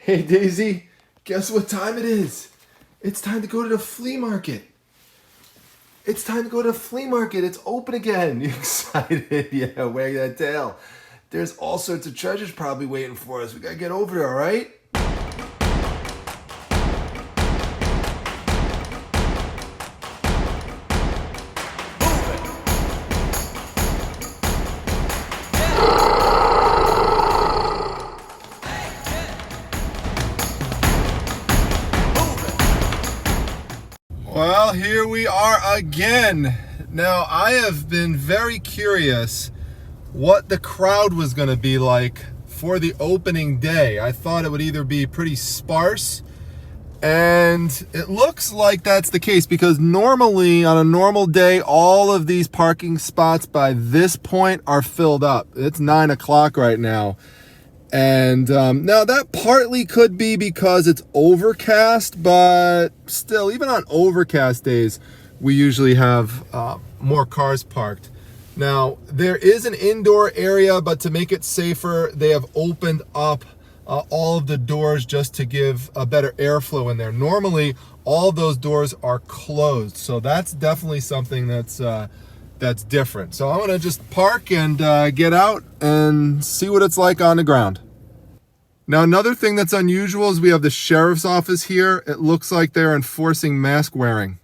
Hey Daisy, guess what time it is? It's time to go to the flea market. It's time to go to the flea market. It's open again. You excited? Yeah, wag that tail. There's all sorts of treasures probably waiting for us. We gotta get over there, all right? Well, here we are again. Now, I have been very curious what the crowd was going to be like for the opening day. I thought it would either be pretty sparse, and it looks like that's the case because normally on a normal day, all of these parking spots by this point are filled up. It's 9 o'clock right now. And now that partly could be because it's overcast, but still, even on overcast days, we usually have more cars parked. Now, there is an indoor area, but to make it safer, they have opened up all of the doors just to give a better airflow in there. Normally, all of those doors are closed, so that's definitely something that's different. So I'm gonna just park and get out and see what it's like on the ground. Now, another thing that's unusual is we have the sheriff's office here. It looks like they're enforcing mask wearing.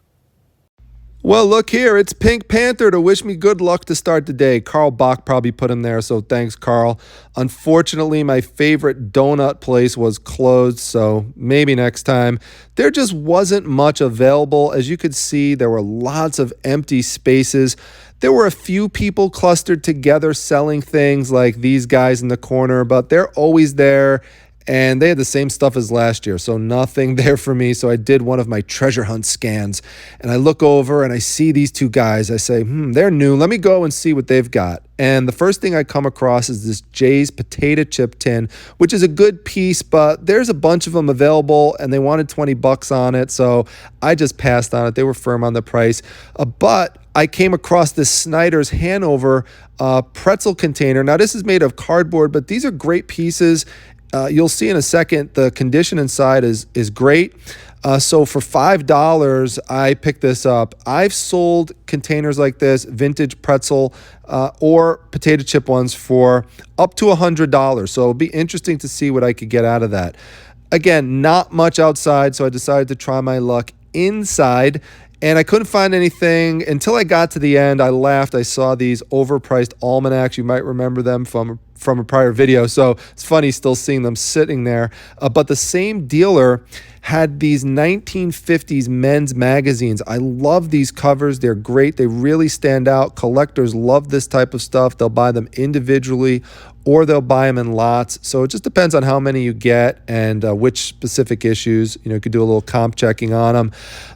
Well, look here, it's Pink Panther to wish me good luck to start the day. Carl Bach probably put him there, so thanks, Carl. Unfortunately, my favorite donut place was closed, so maybe next time. There just wasn't much available. As you could see, there were lots of empty spaces. There were a few people clustered together selling things like these guys in the corner, but they're always there. And they had the same stuff as last year, so nothing there for me. So I did one of my treasure hunt scans, and I look over and I see these two guys. I say, they're new. Let me go and see what they've got. And the first thing I come across is this Jay's potato chip tin, which is a good piece, but there's a bunch of them available, and they wanted 20 bucks on it, so I just passed on it. They were firm on the price. But I came across this Snyder's Hanover pretzel container. Now, this is made of cardboard, but these are great pieces. You'll see in a second, the condition inside is great. So for $5, I picked this up. I've sold containers like this, vintage pretzel or potato chip ones, for up to $100. So it'll be interesting to see what I could get out of that. Again, not much outside, so I decided to try my luck inside. And I couldn't find anything until I got to the end. I laughed. I saw these overpriced almanacs. You might remember them from a prior video. So it's funny still seeing them sitting there. But the same dealer had these 1950s men's magazines. I love these covers. They're great. They really stand out. Collectors love this type of stuff. They'll buy them individually or they'll buy them in lots. So it just depends on how many you get and which specific issues. You could do a little comp checking on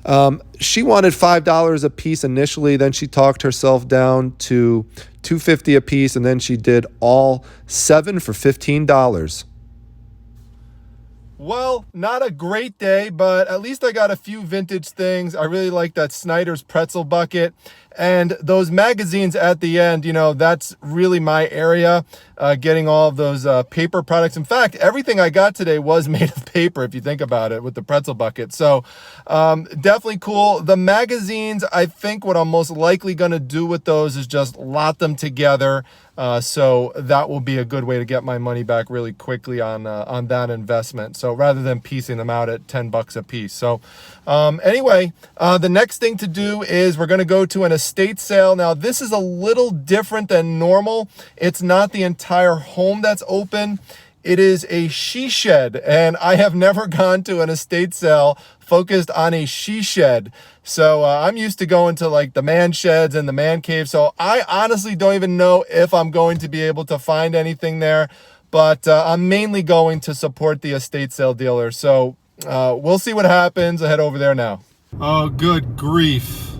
them. She wanted $5 a piece initially. Then she talked herself down to $2.50 a piece, and then she did all 7 for $15. Well, not a great day, but at least I got a few vintage things. I really like that Snyder's pretzel bucket. And those magazines at the end, that's really my area, getting all of those paper products. In fact, everything I got today was made of paper, if you think about it, with the pretzel bucket. So definitely cool. The magazines, I think what I'm most likely going to do with those is just lot them together. So that will be a good way to get my money back really quickly on that investment. So rather than piecing them out at 10 bucks a piece. So anyway, the next thing to do is we're going to go to an estate sale. Now, this is a little different than normal. It's not the entire home that's open. It is a she shed, and I have never gone to an estate sale focused on a she shed. So I'm used to going to like the man sheds and the man cave. So I honestly don't even know if I'm going to be able to find anything there, but I'm mainly going to support the estate sale dealer. So we'll see what happens. I head over there now. Oh, good grief.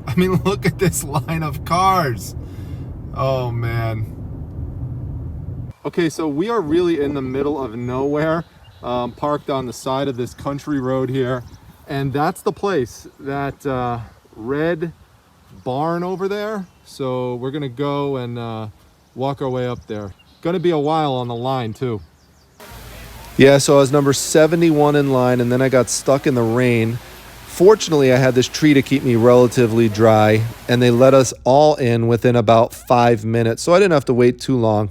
I mean, look at this line of cars. Oh, man. Okay, so we are really in the middle of nowhere, parked on the side of this country road here. And that's the place, that red barn over there. So we're going to go and walk our way up there. Going to be a while on the line, too. Yeah, so I was number 71 in line, and then I got stuck in the rain. Fortunately, I had this tree to keep me relatively dry, and they let us all in within about 5 minutes, so I didn't have to wait too long.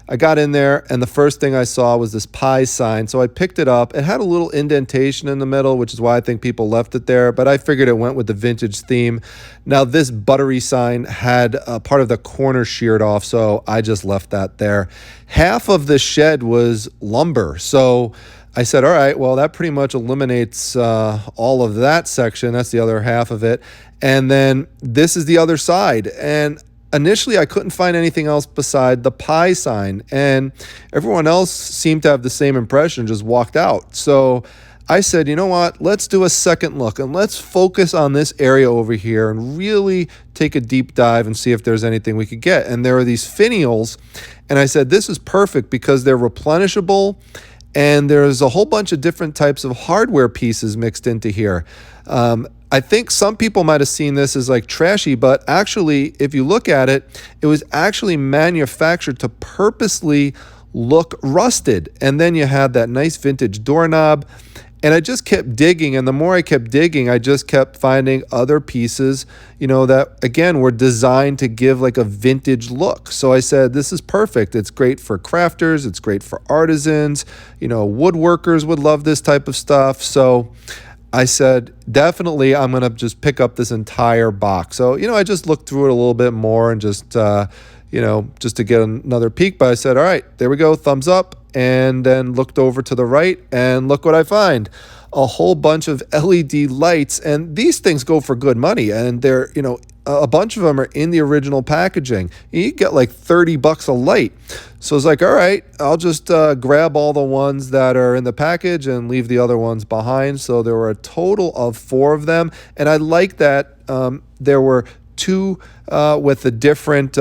I got in there, and the first thing I saw was this pie sign, so I picked it up. It had a little indentation in the middle, which is why I think people left it there, but I figured it went with the vintage theme. Now, this buttery sign had part of the corner sheared off, so I just left that there. Half of the shed was lumber, so I said, all right, well, that pretty much eliminates all of that section. That's the other half of it. And then this is the other side. And initially, I couldn't find anything else beside the pie sign. And everyone else seemed to have the same impression, just walked out. So I said, you know what, let's do a second look and let's focus on this area over here and really take a deep dive and see if there's anything we could get. And there are these finials. And I said, this is perfect because they're replenishable. And there's a whole bunch of different types of hardware pieces mixed into here. I think some people might have seen this as like trashy, but actually, if you look at it, it was actually manufactured to purposely look rusted. And then you had that nice vintage doorknob. And I just kept digging, and the more I kept digging, I just kept finding other pieces, that, again, were designed to give like a vintage look. So I said, this is perfect. It's great for crafters. It's great for artisans. Woodworkers would love this type of stuff. So I said, definitely, I'm going to just pick up this entire box. So, I just looked through it a little bit more and just to get another peek. But I said, all right, there we go, thumbs up. And then looked over to the right, and look what I find. A whole bunch of LED lights, and these things go for good money. And they're, a bunch of them are in the original packaging. You get like $30 a light. So it's like, all right, I'll just grab all the ones that are in the package and leave the other ones behind. So there were a total of 4 of them. And I like that there were 2 with a different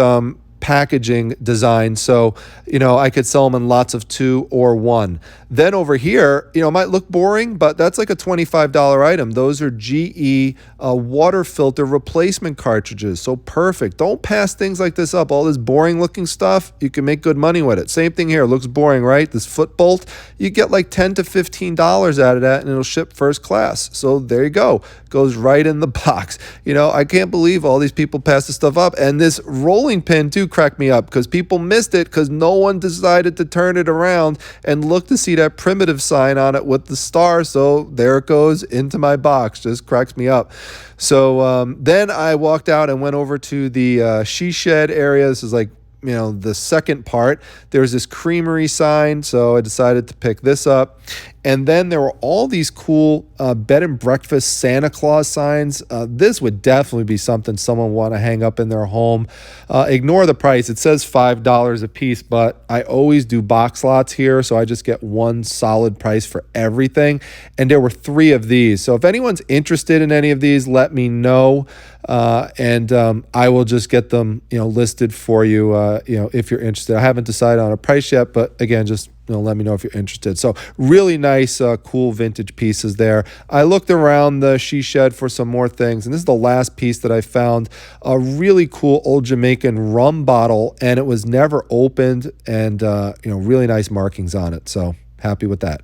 packaging design. So, I could sell them in lots of 2 or 1. Then over here, it might look boring, but that's like a $25 item. Those are GE water filter replacement cartridges. So perfect. Don't pass things like this up. All this boring looking stuff, you can make good money with it. Same thing here. It looks boring, right? This foot bolt, you get like $10 to $15 out of that, and it'll ship first class. So there you go. Goes right in the box. I can't believe all these people pass this stuff up. And this rolling pin too cracked me up because people missed it because no one decided to turn it around and look to see that primitive sign on it with the star. So there it goes into my box. Just cracks me up. So then I walked out and went over to the she shed area. This is like, the second part. There's this creamery sign, so I decided to pick this up. And then there were all these cool bed and breakfast Santa Claus signs. This would definitely be something someone would want to hang up in their home. Ignore the price. It says $5 a piece, but I always do box lots here, so I just get one solid price for everything. And there were 3 of these. So if anyone's interested in any of these, let me know. And I will just get them, listed for you, if you're interested. I haven't decided on a price yet, but again, just let me know if you're interested. So really nice, cool vintage pieces there. I looked around the she shed for some more things, and this is the last piece that I found. A really cool old Jamaican rum bottle, and it was never opened, and really nice markings on it. So happy with that.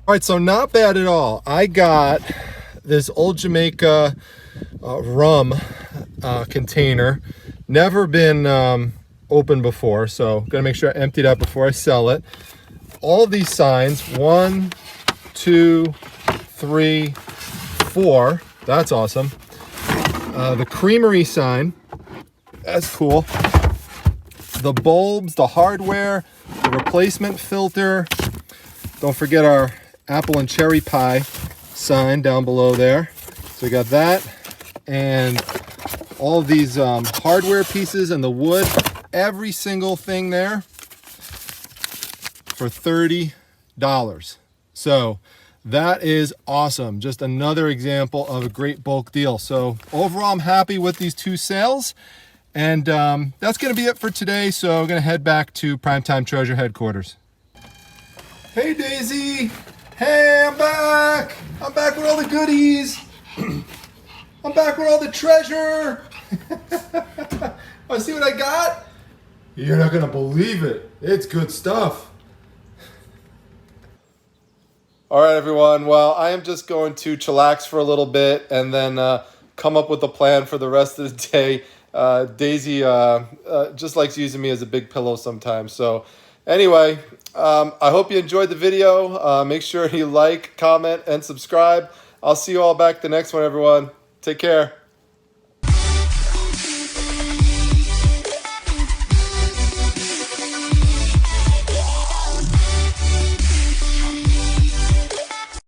All right, so not bad at all. I got this old Jamaica rum container. Never been open before, so gotta make sure I empty it out before I sell it. All these signs, 1, 2, 3, 4. That's awesome. The creamery sign, that's cool. The bulbs, the hardware, the replacement filter. Don't forget our apple and cherry pie sign down below there. So we got that, and all of these hardware pieces and the wood. Every single thing there for $30. So that is awesome. Just another example of a great bulk deal. So overall, I'm happy with these 2 sales. And that's going to be it for today. So I'm going to head back to Primetime Treasure headquarters. Hey, Daisy. Hey, I'm back. I'm back with all the goodies. I'm back with all the treasure. Want to see what I got? You're not going to believe it. It's good stuff. All right, everyone. Well, I am just going to chillax for a little bit and then come up with a plan for the rest of the day. Daisy just likes using me as a big pillow sometimes. So anyway, I hope you enjoyed the video. Make sure you like, comment, and subscribe. I'll see you all back the next one, everyone. Take care.